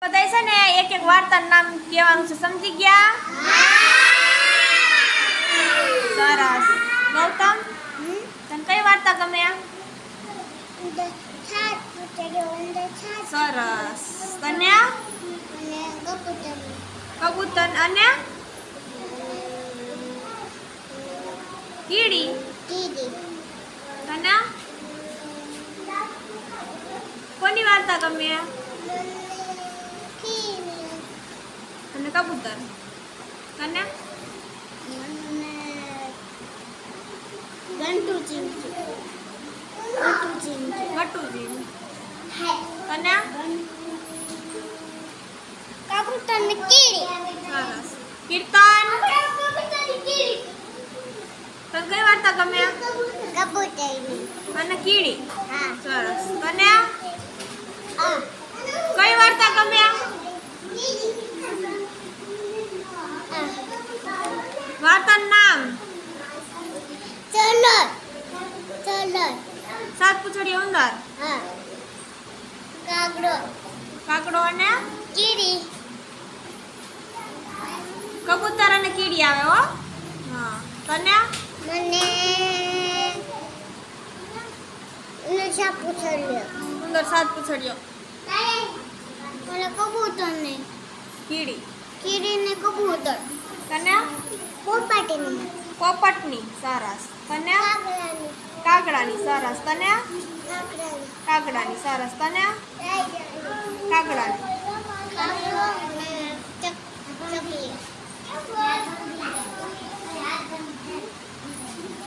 બધાય છે ને એક એક વાર્તાનું નામ કહેવાનું છે, સમજી ગયા? સરસ. ગૌતમ, તને કઈ વાર્તા ગમે? સરસ. તને? કબૂતર અને કીડી. તને કોની વાર્તા ગમે? અને કબૂતર. તને? ગટુજી. તને? કબૂતર ને કીડી. સરસ. કીર્તન, તને કઈ વાર્તા ગમે? કબૂતરની. અને કીડી. હા. સરસ. તને આ કઈ વાર્તા ગમે? વાર્તાનું નામ? ચલો. સાત પૂંછડીયો ઉંદર. હા. કાગડો. કાકડો અને કીડી. કબૂતર અને કીડી આવે હો. હા. તને? મને નશા પૂછડ્યો. ઉંદર સાત પૂંછડીયો. મને કબૂતર ને કીડી. કીડી ને કબૂતર. તને? પોપટની. પોપટની. સરસ. તને? કાગડાની. કાગડાની. સરસ. તને? કાગડાની. કાગડાની. સરસ. તને? કાગડાની. કાગડો ને ચકલી.